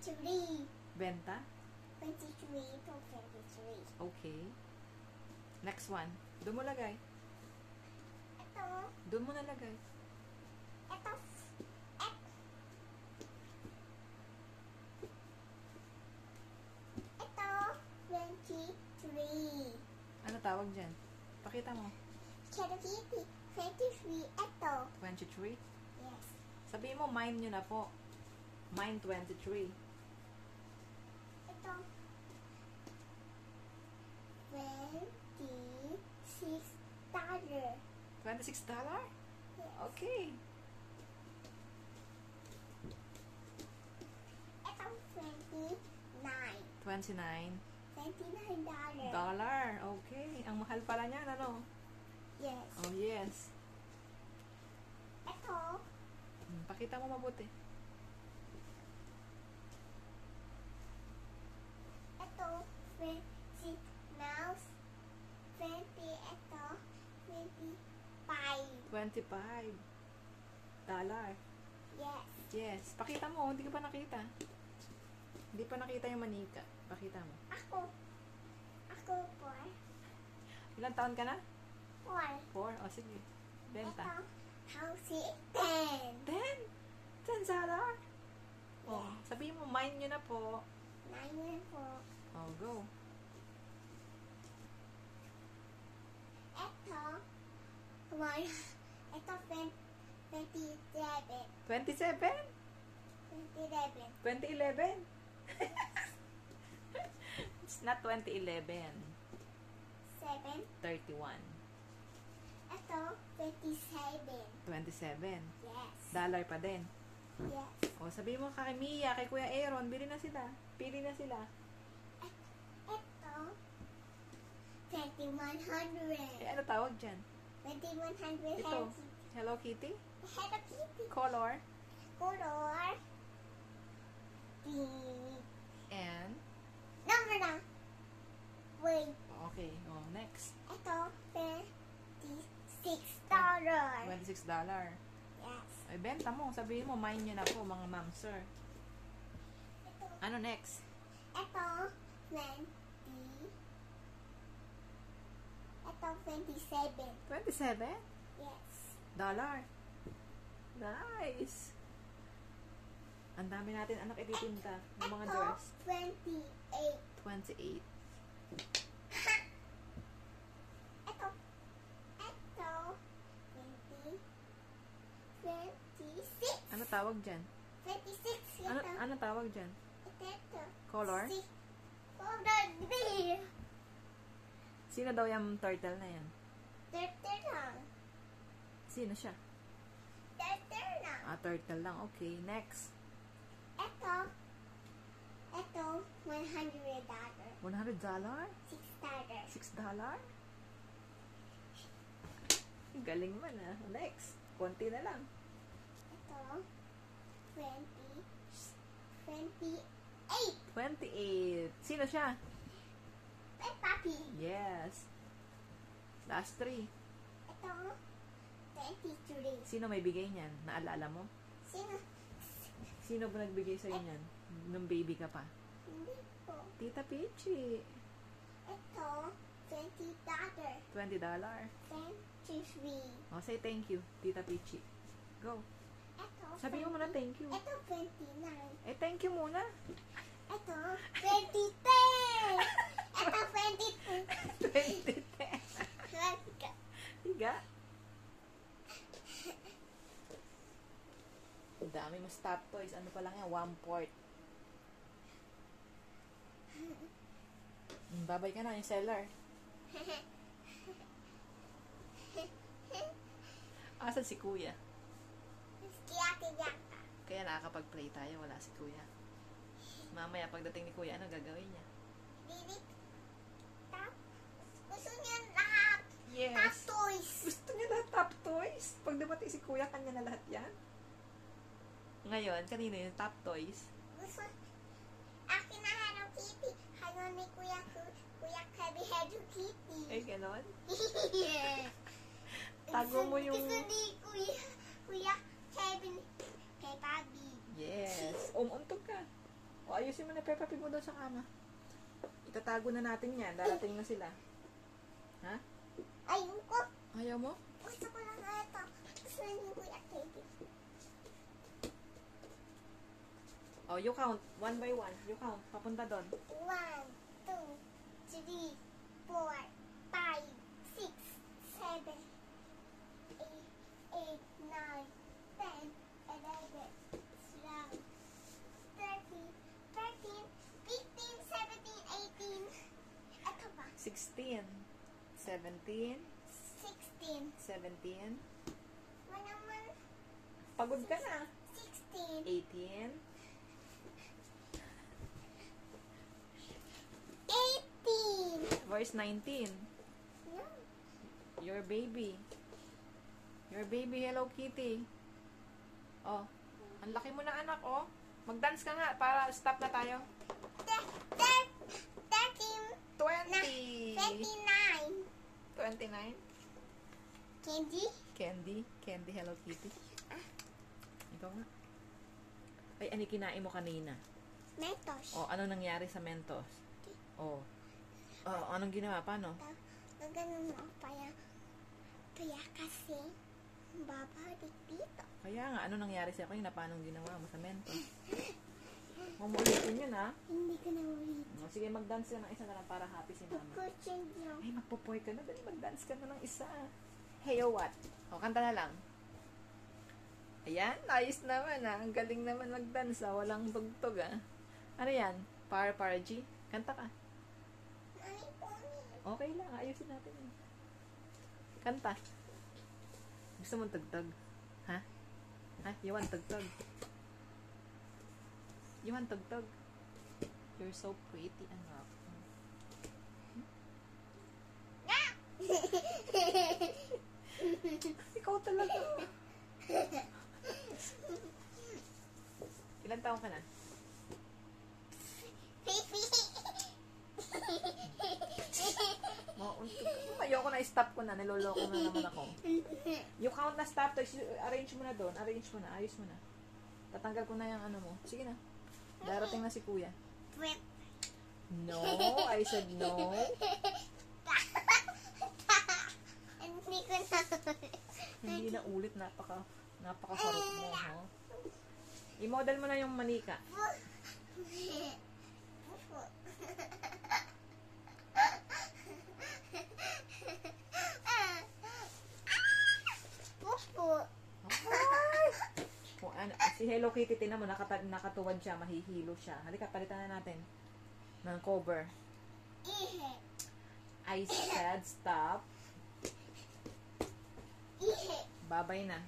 23. Benta? 23 to 23. Okay. Next one. Doon mo lagay. Ito. Doon mo nalagay. Ito. Ito. 23. Ano tawag dyan? Pakita mo. Hello Kitty. 23. Ito. 23? Yes. Sabihin mo, mine nyo na po. Mine 23. Ito. $26. $26? Yes. Okay. Ito. 29. 29 $29. dollar. Okay. Ang mahal pala niyan, ano? Yes. Oh, yes. Ito. Pakita mo mabuti. Ito. 20 mouse. 20. Ito. 25. $25 dollar. Yes. Yes. Pakita mo. Hindi ka pa nakita. Hindi pa nakita yung manika. Pakita mo. Ako 4. Ilang taon ka na? 4. 4? O, sige. Benta. Ito. House 10. 10? $10? Oh, Yes. sabihin mo, mine nyo na po. 9 po. Oh, go. Ito. 1. Ito 27. 27? 27. 2011? It's not 2011. 7. 31. Ito 27. 27. Yes. Dollar pa din. Yes. O, sabihin mo kay Mia, kay Kuya Aaron, bili na sila. Pili na sila. Ito 2100. Ano tawag dyan? 2100. Ito. Hello Kitty? Hello Kitty. Color? Color. Pink. And? Number na. Wait. Okay. Oh, next. Ito $26. $26. Yes. Ay, benta mo. Sabihin mo, mine nyo na po, mga ma'am, sir. Ito. Ano next? Ito 20. Ito 27. 27? Yes. Dollar. Nice. Ang dami natin anak ititinta ng mga Ito dress. 28. 28. Ito 20. 26. Ano tawag dyan? 26. Ano, Ito. ano tawag dyan? Ito. Color? Color green. Sino daw yung turtle na yan? Turtle lang. Sino siya? Turtle lang. Ah, turtle lang. Okay, next. Ito $100. $100? $6. $6? Galing man ah. Next. Konti na lang. Ito 28. 28. Sino siya? Pet puppy. Yes. Last 3. Ito 23. Sino may bigay niyan? Naalala mo? Sino? Sino ba nagbigay sa'yo niyan? Nung baby ka pa? Hindi po. Tita Peachy. Ito $20. $20. 23. Oh, say thank you, Tita Peachy. Go. Ito Sabihin mo muna thank you. Ito 29. Eh, thank you muna. Ito 2010. Ito 22. 2010. Higa. Ang dami mo stop toys. Ano pa lang yan? 1/4. Babay ka na, yung seller. Asan si Kuya? Kaya. Kaya nakakapag-play tayo. Wala si Kuya. Mamaya, pagdating ni Kuya, ano gagawin niya? Dili. Tap. Gusto niya lahat. Yes. Top toys. Gusto niya lahat top toys. Pag dumating si Kuya, kanya na lahat yan. Ngayon, kanino yung top toys? Gusto. Akin na Hello Kitty. Hello ni Kuya Kirby Hello Kitty. Eh, ganon. Yeah. Tago mo yung... Gusto ni Kuya Kevin Peppa Pig. Yes. Umuntog ka. O, ayusin mo na Peppa Pig mo doon sa kama. Itatago na natin yan. Darating na sila. Ha? Ayun ko. Ayaw mo? Gusto ko lang ito. Gusto lang yung Kuya Katie. Oh, you count. One by one. You count. Papunta doon. 1, 2, 3, 4, 5, 6, 7, 8, 8, 9, 10, 11, 12, 13, 14, 15, 17, 18. Ito ba? 16. 17. 16. 17. Manaman. Pagod ka na. 16. 18. 18. Verse 19. No. Your baby. Your baby, Hello Kitty. Oh, ang laki mo na anak, oh. Mag-dance ka nga para stop na tayo. 13. 20. 29. 29. Candy? Candy, Hello Kitty. Ikaw nga. Ay, ano kinain mo kanina? Mentos. Oh, ano nangyari sa Mentos? Oh. Oh, anong ginawa? Paano? Ganun mo. Kaya kasi babalik dito. Kaya nga, ano nangyari sa'yo? Kaya paano ginawa mo sa Mentos? Mamulitin yun, ha? Hindi ko na ulit. Oh, sige, mag-dance ka ng isa na lang para happy si mama. Kukuchin lang. Ay, magpupoy ka na. Dali, mag-dance ka na ng isa. Hey, oh, what? O, kanta na lang. Ayan, ayos naman, ha? Ang galing naman mag-dance, ha? Walang tugtog, ha? Ano yan? Para G? Kanta ka. Ay, pony. Okay lang, ayusin natin yun. Kanta. Gusto mong tugtog? Ha? Ha? You want tugtog? You want tugtog? You're so pretty, anak. Ikaw talaga. Ilan taong ka na? Ayoko na, stop ko na. Niloloko na naman ako. You count na stop. Arrange mo na doon. Arrange mo na. Ayos mo na. Tatanggal ko na yung ano mo. Sige na. Darating na si kuya. No. I said no. Hindi ko na. Hindi na ulit. Napaka-sarap mo. Huh? I-model mo na yung manika. Pupo. Kung ano, si Hello Kitty, tinan mo, nakatuwad siya, mahihilo siya. Halika, palitan na natin ng cover. Ihe. I said stop. Ihe. Babay na.